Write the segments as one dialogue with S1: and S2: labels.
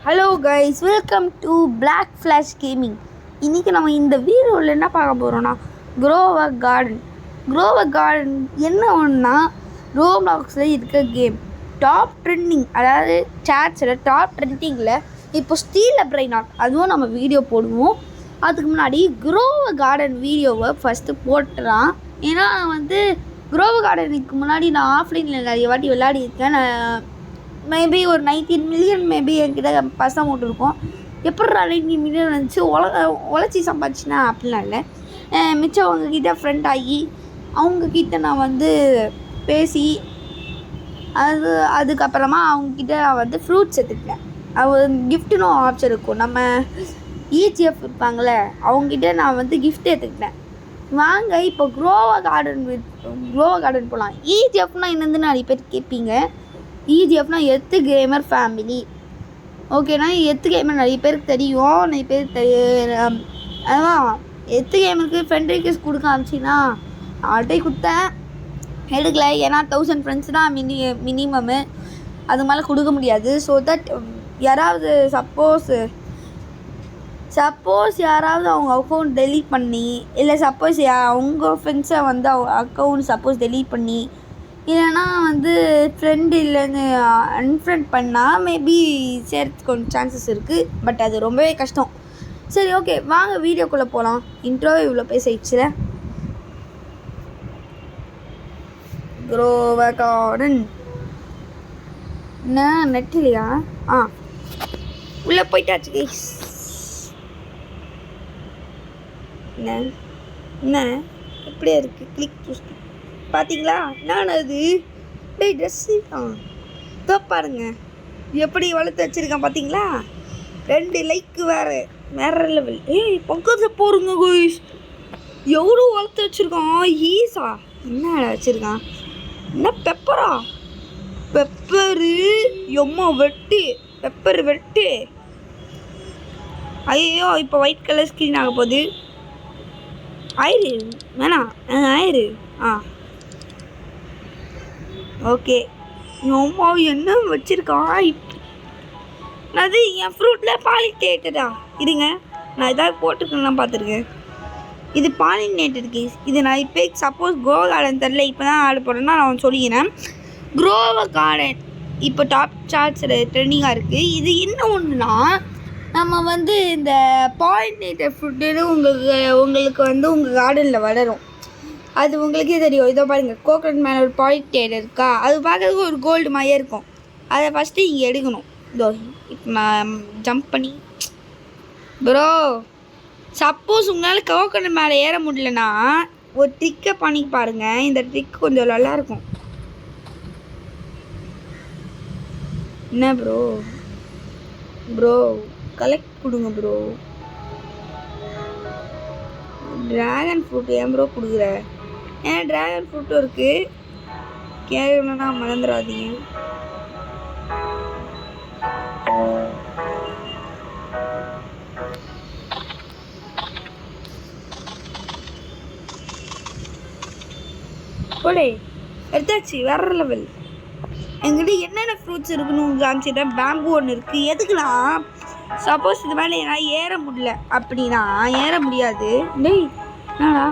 S1: Hello guys, welcome to Black Flash Gaming. இன்றைக்கி நம்ம இந்த வீடியோவில் என்ன பார்க்க போகிறோன்னா க்ரோவர் கார்டன் என்ன ஒன்றுனா ரோப்ளாக்ஸில் இருக்க கேம் டாப் ட்ரெண்டிங், அதாவது சேட்ஸில் டாப் ட்ரெண்டிங்கில் இப்போ ஸ்டீல் பிரைன் ஆட் அதுவும் நம்ம வீடியோ போடுவோம். அதுக்கு முன்னாடி க்ரோவர் கார்டன் வீடியோவை ஃபஸ்ட்டு போட்டுறான். ஏன்னா க்ரோவர் கார்டனுக்கு முன்னாடி நான் ஆஃப்லைனில் நிறைய வாட்டி விளையாடிருக்கேன். நான் மேபி ஒரு 19 மில்லியன் மேபி என்கிட்ட பசங்க விட்டுருக்கோம். எப்படா 19 மில்லியன் வந்துச்சு, உழைச்சி சம்பாதிச்சுனா அப்படிலாம் இல்லை. மிச்சம் அவங்கக்கிட்ட ஃப்ரெண்ட் ஆகி அவங்கக்கிட்ட நான் பேசி அதுக்கப்புறமா அவங்கக்கிட்ட நான் ஃப்ரூட்ஸ் எடுத்துக்கிட்டேன். கிஃப்ட்டுன்னு ஆப்ஷன் இருக்கும். நம்ம EGF இருப்பாங்களே, அவங்ககிட்ட நான் கிஃப்ட் எடுத்துக்கிட்டேன். வாங்க இப்போ க்ரோவர் கார்டன் போகலாம். EGFனா என்னதுன்னு நிறைய பேர் கேட்பீங்க. EGFனா எர்த் கேமர் ஃபேமிலி. ஓகேண்ணா, எர்த் கேமர் நிறைய பேருக்கு தெரியும். அதான் எர்த் கேமருக்கு ஃப்ரெண்ட் ரிக்வெஸ்ட் கொடுக்க ஆரம்பிச்சின்னா ஆல்ரெடி கொடுத்தேன், எடுக்கலை. ஏன்னா 1000 ஃப்ரெண்ட்ஸ் தான் மினிமம்மு, அது மேலே கொடுக்க முடியாது. ஸோ தட் யாராவது சப்போஸ் யாராவது அவங்க அக்கௌண்ட் டெலீட் பண்ணி, இல்லை சப்போஸ் அவங்க ஃப்ரெண்ட்ஸை அவங்க அக்கௌண்ட் சப்போஸ் டெலீட் பண்ணி, இல்லைன்னா ஃப்ரெண்டு இல்லைன்னு அன்ஃப்ரெண்ட் பண்ணால் மேபி சேர்த்து கொஞ்சம் சான்சஸ் இருக்குது. பட் அது ரொம்பவே கஷ்டம். சரி, ஓகே, வாங்க வீடியோக்குள்ளே போகலாம். இன்ட்ரோவே இவ்வளோ பேசிடுச்சுல. க்ரோவர் கார்டன் என்ன நெட் இல்லையா? உள்ளே போயிட்டாச்சு கைஸ். என்ன எப்படியா இருக்குது? கிளிக் டு பார்த்தீங்களா? நான் அது ட்ரெஸ்ஸு இதோ பாருங்க எப்படி வளர்த்து வச்சுருக்கேன் பார்த்தீங்களா? 2 லைக்கு வேறு லெவல். பக்கத்தில் போடுங்க கோயிஸ், எவ்வளோ வளர்த்து வச்சுருக்கான். ஈஸா என்ன வச்சுருக்கான்? என்ன பெப்பரு எம்மா வெட்டு. ஐயோ, இப்போ ஒயிட் கலர் ஸ்க்ரீன் ஆக போகுது. ஆயிரு ஓகே. அம்மா என்ன வச்சுருக்கான்? அது என் ஃப்ரூட்டில் பாலினேட்டடா. இருங்க, நான் எதாவது போட்டிருக்கேன்லாம் பார்த்துருக்கேன். இது பாலினேட்டட் கேஸ். இது நான் இப்போ சப்போஸ் க்ரோவர் கார்டன் தெரில, இப்போ தான் ஆர்டர் போடுறேன்னா நான் சொல்லிக்கிறேன். க்ரோவர் கார்டன் இப்போ டாப் சார்ட்ஸில் ட்ரெண்டிங்காக இருக்குது. இது என்ன ஒன்றுனா, நம்ம இந்த பாலினேட்டட் ஃப்ரூட்டுன்னு உங்களுக்கு உங்கள் கார்டனில் வளரும். அது உங்களுக்கே தெரியும். இதோ பாருங்கள், கோகனட் மேலே ஒரு பாலினேட்டர் இருக்கா? அது பார்க்குறதுக்கு ஒரு கோல்டு மாதிரியே இருக்கும். அதை ஃபஸ்ட்டு இங்கே எடுக்கணும். இதோ இப்போ நான் ஜம்ப் பண்ணி ப்ரோ, சப்போஸ் உங்களால் கோகனட் மேலே ஏற முடியலன்னா ஒரு ட்ரிக்கை பண்ணி பாருங்கள். இந்த ட்ரிக் கொஞ்சம் நல்லாயிருக்கும். என்ன ப்ரோ கலெக்ட் கொடுங்க ப்ரோ. ட்ராகன் ஃப்ரூட் ஏன் ப்ரோ கொடுக்குற? ஏன் ட்ராகன் ஃப்ரூட்டும் இருக்குது, கேட்கணுன்னா மறந்துடாதீங்க. போலே எடுத்தாச்சு, வேற லெவல். எங்கிட்ட என்னென்ன ஃப்ரூட்ஸ் இருக்குன்னு உங்களுக்கு காமிச்சிட்டேன். பேம்பு ஒன்று இருக்குது. எதுக்குன்னா சப்போஸ் இது மேலே என்னால் ஏற முடியல அப்படின்னா, ஏற முடியாது டேய் என்னடா,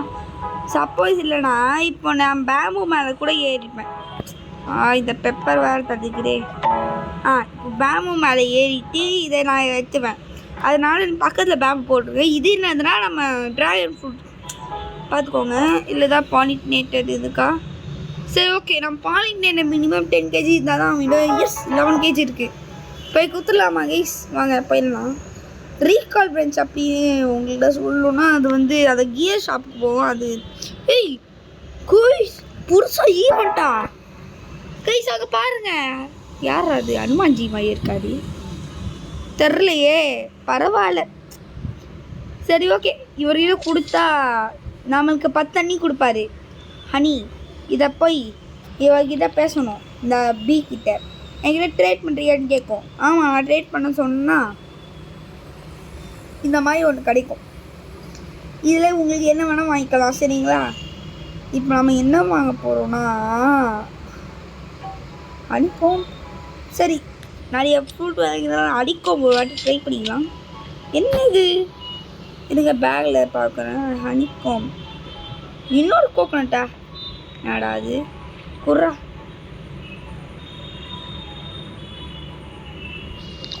S1: சப்போஸ் இல்லைனா இப்போ நான் பேம்பு மேலே கூட ஏறிப்பேன். இந்த பெப்பர் வேறு தடுக்குதே. இப்போ பேம்பு மேலே ஏறிட்டு இதை நான் எடுத்துவேன். அதனால பக்கத்தில் பேம்பு போட்டுருக்கேன். இது என்னதுன்னா நம்ம ட்ராகன் ஃப்ரூட் பார்த்துக்கோங்க. இல்லை தான் பாலினேட்டட் இதுக்கா? சரி, ஓகே, நம்ம பாலினேட்டட் மினிமம் 10 kg இருந்தால் தான் விட. எஸ், 11 kg இருக்குது. போய் குத்துடலாமா கைஸ்? வாங்க போயிடலாம். ரீகால் பிரெஞ்ச் அப்படின்னு உங்கள்கிட்ட சொல்லணுன்னா அது அதை கியர் ஷாப்புக்கு போவோம். அது கோய்ஸ் புதுசா ஈவெண்ட்டா கைஸ்? அங்கே பாருங்க, யார் அது? ஹனுமான்ஜி மாதிரி இருக்காது, தெரிலையே. பரவாயில்ல, சரி, ஓகே. இவர்கிட்ட கொடுத்தா நம்மளுக்கு 10 தண்ணி கொடுப்பாரு, ஹனி. இதை போய் இவர்கிட்ட பேசணும். இந்த பீ கிட்ட என்கிட்ட ட்ரேட் பண்ணுறியான்னு கேட்கும். ஆமாம், நான் ட்ரேட் பண்ண சொன்னால் இந்த மாதிரி ஒன்று கிடைக்கும். இதில் உங்களுக்கு என்ன வேணால் வாங்கிக்கலாம், சரிங்களா? இப்போ நம்ம என்ன வாங்க போகிறோன்னா அனுப்போம். சரி, நிறைய ஃப்ரூட் வாங்கினாலும் அடிக்கும் ஒரு வாட்டி ட்ரை பண்ணிக்கலாம். என்ன இது இதுங்க பேக்கில் பார்க்குறேன். ஹனிகாம் இன்னொரு கோகோனட்டா என்னடா அது குர்ரா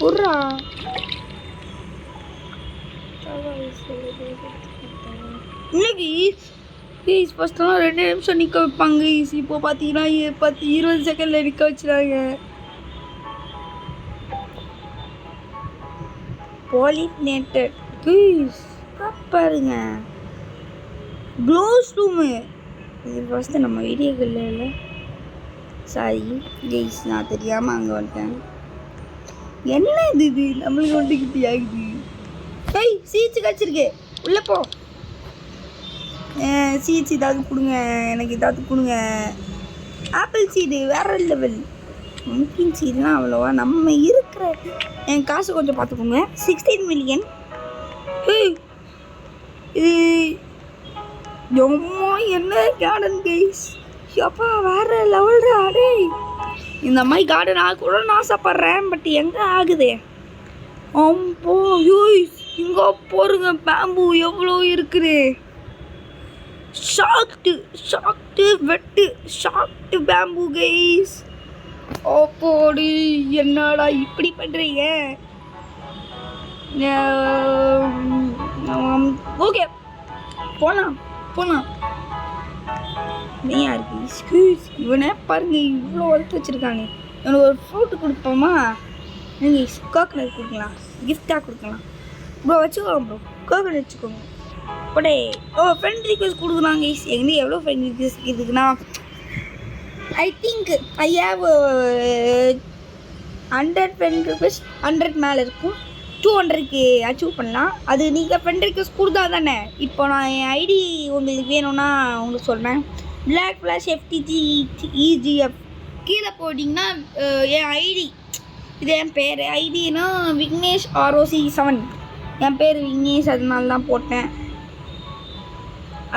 S1: குர்ரா இன்னைக்கு ஃபஸ்ட்டெல்லாம் 2 நிமிஷம் நிற்க வைப்பாங்க. இப்போ பார்த்தீங்கன்னா 20 செகண்டில் நிற்க வச்சுறாங்க. பாலினேட்டட் பாருங்க க்ளோஸ் ரூமு. இது ஃபஸ்ட்டு நம்ம வீடியோக்களில் இல்லை. சாரி கைஸ், நான் தெரியாமல் அங்கே வந்துட்டேன். என்ன இது நம்மளுக்கு வந்துக்கிட்டே ஆகுது. ஏய் சீட்ஸு கிடச்சிருக்கு, உள்ளே போ. சீட்ஸ் ஏதாவது கொடுங்க, எனக்கு ஏதாவது கொடுங்க. ஆப்பிள் சீடு வேறு லெவல். பம்ப்கின் சீடுலாம் அவ்வளோவா நம்ம இருக்கிற என் காசு கொஞ்சம் பார்த்துக்கோங்க. 16 மில்லியன். இது எம்மா என்ன கார்டன் கைஸ், அப்பா வேறு லெவல்டா. டேய் இந்த மாதிரி கார்டன் ஆகக்கூடன்னு ஆசைப்பட்றேன், பட் எங்கே ஆகுது? அம்போ யூஸ் இங்கே போருங்க, பேம்பு எவ்வளோ இருக்குது. ஷாக்டு வெட்டு ஷாக்டு பேம்பு கைஸ். ஓப்போடி என்னடா இப்படி பண்ணுறீங்க? ஓகே போகலாம். நீயா இருக்கு இவனே பாருங்க, இவ்வளோ வளர்த்து வச்சுருக்காங்க. இவனுக்கு ஒரு ஃப்ரூட்டு கொடுப்போமா? நீங்கள் கோகனட் கொடுக்கலாம், கிஃப்டாக கொடுக்கலாம். ப்ரோ வச்சுக்கோங்க ப்ரோ, கோகனட் வச்சுக்கோங்க. படே ஃப்ரெண்ட் ரிக்வெஸ்ட் கொடுக்குறாங்க. எங்கே எவ்வளோ ஃப்ரெண்ட் ரிக்வெஸ்ட் இருக்குதுன்னா, I think I have 100 friend request. 100 மேலே இருக்கும். 200க்கு அச்சீவ் பண்ணலாம். அது நீங்கள் ஃப்ரெண்ட் ரிக்வெஸ்ட் கொடுத்தா தானே. இப்போ நான் என் ஐடி உங்களுக்கு வேணும்னா உங்களுக்கு சொல்கிறேன். Black Flash FTGEGF கீழே போட்டிங்கன்னா என் ஐடி, இது என் பேர். ஐடினா விக்னேஷ் ROC7. என் பேர் விக்னேஷ், அதனால தான் போட்டேன்.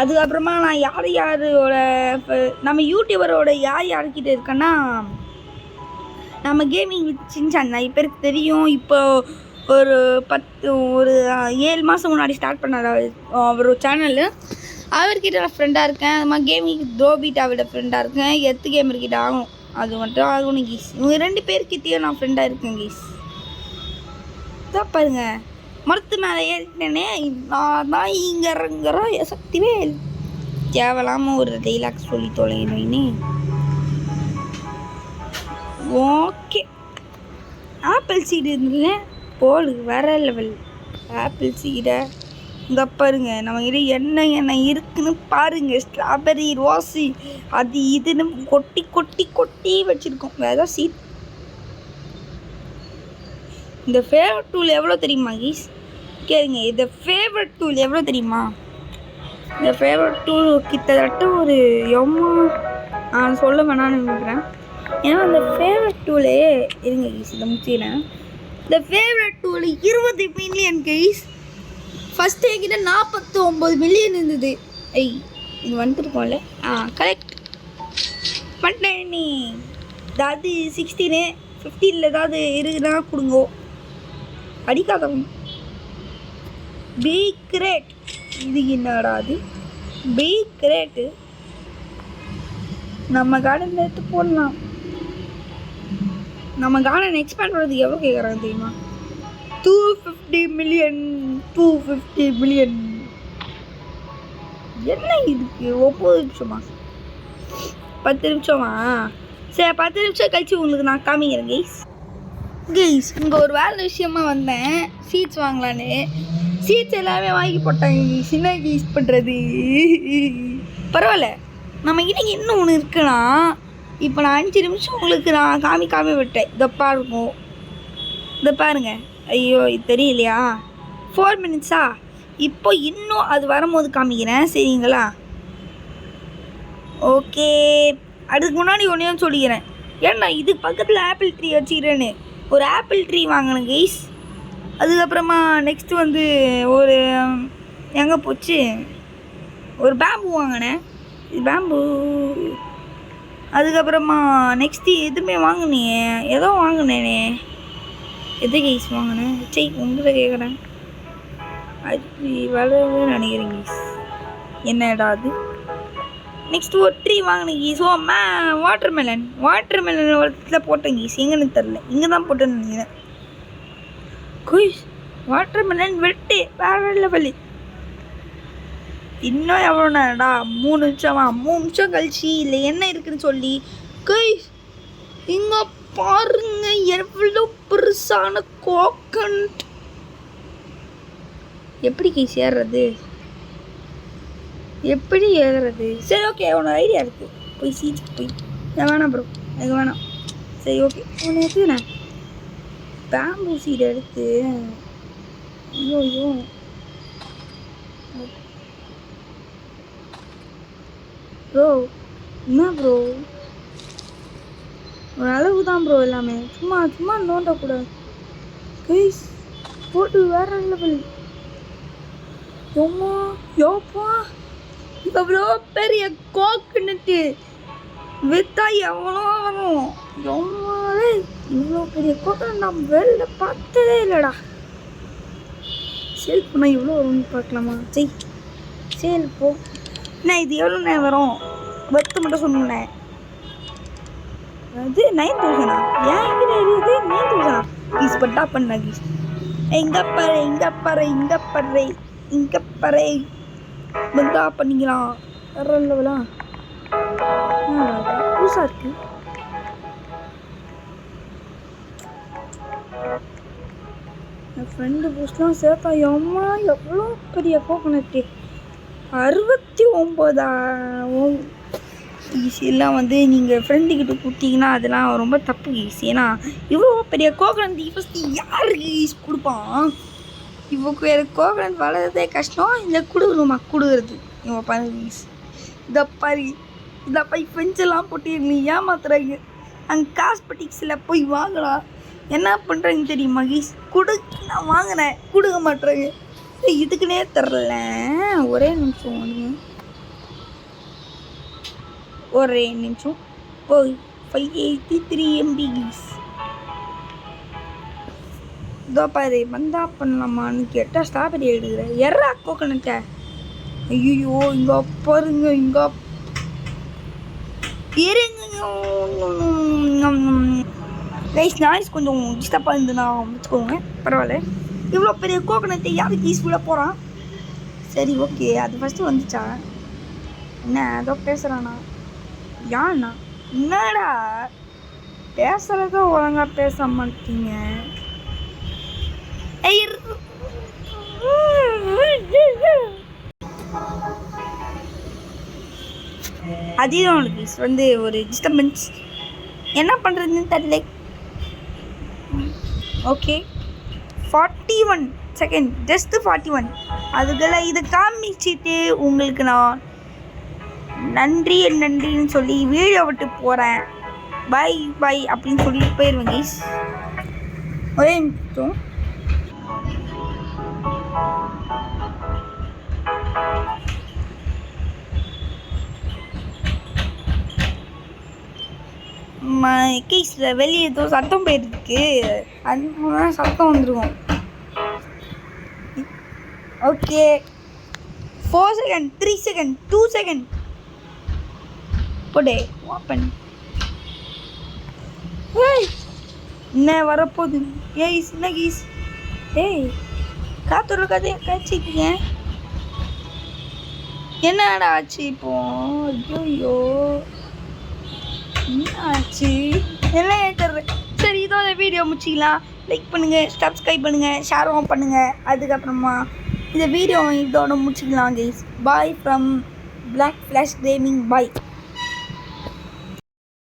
S1: அதுக்கப்புறமா நான் யாரோட நம்ம யூடியூபரோட யார்கிட்ட இருக்கேன்னா, நம்ம கேமிங் வித் சின்சான் நிறைய பேருக்கு தெரியும். இப்போ ஒரு 7 மாதம் முன்னாடி ஸ்டார்ட் பண்ணார் அவர் ஒரு சேனல். அவர்கிட்ட நான் ஃப்ரெண்டாக இருக்கேன். அது மாதிரி கேமிங் த்ரோபீட்டாவோட ஃப்ரெண்டாக இருக்கேன். எத்து கேமர்கிட்ட ஆகும், அது மட்டும் ஆகணும் கீஸ். இவங்க 2 பேர்கிட்டையும் நான் ஃப்ரெண்டாக இருக்கேன் கீஸ். இதான் பாருங்க, மரத்து மேலே ஏறிட்டேனே, நான் தான் இங்கிறங்கிற சக்திவே தேவையில்லாமல் ஒரு டைலாக் சொல்லி தொலைன்னு. ஓகே ஆப்பிள் சீடு இருந்துல போல் வேற லெவல். ஆப்பிள் சீடை இங்கே பாருங்க, நம்மகிட்ட என்ன இருக்குன்னு பாருங்க. ஸ்ட்ராபெரி, ரோஸு, அது இதுன்னு கொட்டி வச்சுருக்கோம். வேறு சீட். இந்த ஃபேவரட் டூல் எவ்வளோ தெரியுமா கீஸ்? கேளுங்க, இந்த ஃபேவரட் டூல் எவ்வளோ தெரியுமா? இந்த ஃபேவரட் டூல் கிட்டத்தட்ட ஒரு நான் சொல்ல வேணான்னு நினைக்கிறேன். ஏன்னா அந்த ஃபேவரட் டூலே இருங்க கீஸ், இதை முடிச்சிக்கிறேன். இந்த favourite tool 20 million guys. First என்கிட்ட 49 மில்லியன் இருந்தது. இது வந்துருக்கோம்ல. கரெக்ட் பண்ணிட்டேன். நீ ஏதாவது 16 15 ஏதாவது இருக்குன்னா கொடுங்கோ. அடிக்காதவங்க. பி கிரேட், இது என்னடா அது? பி கிரேட்டு நம்ம கார்டனில் எடுத்து போடலாம். நம்ம கார்டன் எக்ஸ்பேண்ட் பண்ணுறதுக்கு எவ்வளோ கேட்குறாங்க தெரியுமா? 250 மில்லியன். 250 மில்லியன் என்ன இதுக்கு? 9 நிமிஷமா? 10 நிமிஷமா? சரி, 10 நிமிஷம் கழிச்சு உங்களுக்கு நான் காமிக்கிறேன் கைஸ். இங்கே ஒரு வேலை விஷயமா வந்தேன், சீட்ஸ் வாங்கலான்னு. சீட்ஸ் எல்லாமே வாங்கி போட்டாங்க. சின்ன யூஸ் பண்ணுறது பரவாயில்ல. நம்ம கிட்ட இன்னும் ஒன்று இருக்குன்னா, இப்போ நான் 5 நிமிஷம் உங்களுக்கு நான் காமி விட்டேன். இதப்பா இருக்கும், இதை பாருங்க. ஐயோ இது தெரியலையா? 4 மினிட்ஸா? இப்போ இன்னும் அது வரும்போது காமிக்கிறேன், சரிங்களா? ஓகே, அதுக்கு முன்னாடி ஒன்றையும் சொல்லிக்கிறேன். ஏன்னா இது பக்கத்தில் ஆப்பிள் ட்ரீ வச்சுக்கிறேன்னு ஒரு ஆப்பிள் ட்ரீ வாங்கினேன் கைஸ். அதுக்கப்புறமா நெக்ஸ்ட்டு வந்து ஒரு எங்கே போச்சு, ஒரு பேம்பு வாங்கினேன். இது பேம்பு. அதுக்கப்புறமா நெக்ஸ்ட்டு எதுவுமே வாங்கினேன், ஏதோ வாங்கினேனே. எது கைஸ் வாங்கினேன்? சரி உங்களை கேட்குறேன். அது வளருன்னு நினைக்கிறேன் கைஸ். என்னடா அது? நெக்ஸ்ட் ஒரு ட்ரீ வாங்கினேன் கைஸ். ஓ வாட்டர்மெலன் ஒரு இடத்துல போட்டேன் கைஸ். எங்கன்னு தெரில, இங்கே தான் போட்டேன்னு நினைக்கிறேன். கைஸ் வாட்டர்மெலன் வெட்டு வேற லெவலு. இன்னும் எவ்வளோ நேரம்டா? 3 நிமிஷமா? 3 நிமிஷம் கழிச்சு இல்லை என்ன இருக்குன்னு சொல்லி. கைஸ் இங்கே பாருங்க எவ்வளோ பெருசான கோகனட். எப்படி கைஸ் ஏறுறது? எப்படி ஏறுறது? சரி ஓகே, உனக்கு ஐடியா இருக்குது. போய் சீட்டு போய். வேணாம் ப்ரோ, எனக்கு வேணாம். சரி ஓகே, உன்னை எடுத்துண்ணே பேம்பூ சீடை எடுத்து. ஐயோ ப்ரோ, என்ன ப்ரோ? ஒரு அளவு தான் ப்ரோ எல்லாமே. சும்மா நோண்டக்கூடாது கைஸ். போட்டு வேற லெவல். யோப்பா எவ்வளோ பெரிய கோகனட்டு வித்தா எவ்வளோ வரும்? எவ்வளோ இவ்வளோ பெரிய கோகனட் நான் வெளில பார்த்ததே இல்லைடா. சேல் பண்ணால் இவ்வளோ வரும்னு பார்க்கலாமா? சேல் போ. என்ன இது எவ்வளோ நேரம் வரும்? பத்து மட்டும் சொன்னேன். அது 9000. ஏன் இங்கே இருக்குது 9000? ப்ளீஸ் பட்டா பண்ண ப்ளீஸ். இங்கே பாரு பந்தா பண்ணிக்கலாம். வேற லெவலா புதுசாக இருக்கு. என் ஃப்ரெண்டு பூஸ்ட்லாம் சேர்த்தா எவ்வளோ பெரிய கோகனட்டு. 69,000 ஈஸியெல்லாம் வந்து நீங்கள் ஃப்ரெண்டுக்கிட்ட கொடுத்தீங்கன்னா அதெல்லாம் ரொம்ப தப்பு ஈஸி. ஏன்னா இவ்வளோ பெரிய கோகனட் ஃபஸ்ட்டு யாருக்கு ஈஸ் கொடுப்பான்? இவ்வளோ எனக்கு கோகனட் வளர்றதே கஷ்டம், இல்லை கொடுக்குறது. இவன் பாருங்க ஈஸ், இதை பாரு ஃப்ரெண்ட்ஸெல்லாம் போட்டு நீ ஏமாத்துறாங்க. அங்கே காஸ்மெட்டிக்ஸில் போய் வாங்கலாம். என்ன பண்ணுறாங்க தெரியுமா ஈஸ்? நான் வாங்கினேன், கொடுக்க மாட்டுறாங்க. இதுக்குன்னே தரல. ஒரே நிமிஷம் போய் 583 MB கீஸ். இதோ பாரு பந்தா பண்ணலாமான்னு கேட்டால் ஸ்ட்ராபெரி எடுக்கிறேன். எறா கோகனட்டை. ஐயோ இங்கே பாருங்க, இங்கே கைஸ் நாய்ஸ் கொஞ்சம் டிஸ்டர்பாக இருந்துன்னா வச்சுக்கோங்க, பரவாயில்ல. இவ்வளோ பெரிய கோகனட்டை யாருக்கு யூஸ்ஃபுல்லாக போகிறான்? சரி ஓகே, அது ஃபஸ்ட்டு வந்துச்சா என்ன? ஏதோ பேசுகிறானா? யாண்ணா? என்னடா பேசுகிறத ஒழுங்காக பேச மாட்டீங்க. அதுதான் உனக்கு வந்து ஒரு டிஸ்டர்பன்ஸ். என்ன பண்ணுறதுன்னு தெரியல. Okay 41 second, just 41. அதுக்கெல்லாம் இதை காமிச்சிட்டு உங்களுக்கு நான் நன்றின்னு சொல்லி வீடியோ விட்டு போகிறேன். பை அப்படின்னு சொல்லிட்டு போயிடுவேன் கைஸ். ஒரே நிமிஷம். கைஸில் வெளியே ஏதோ சத்தம் போயிருக்கு, அது சத்தம் வந்துருக்கும். ஓகே 4 செகண்ட், 3 செகண்ட், 2 செகண்ட் போடே ஓப்பன். என்ன வரப்போகுது? ஏய் சின்ன கீஸ், ஏய் காத்தோட கதையை காய்ச்சிக்கிங்க. என்னடா ஆச்சு இப்போ? ஐயோ என்ன ஆச்சு? எல்லாம் ஏற்றுறது. சரி இதோ இந்த வீடியோ முடிச்சிக்கலாம். லைக் பண்ணுங்கள், சப்ஸ்கிரைப் பண்ணுங்கள், ஷேரும் பண்ணுங்கள். அதுக்கப்புறமா இந்த வீடியோ இதோட முடிச்சிக்கலாம் guys. Bye from Black Flash gaming. Bye.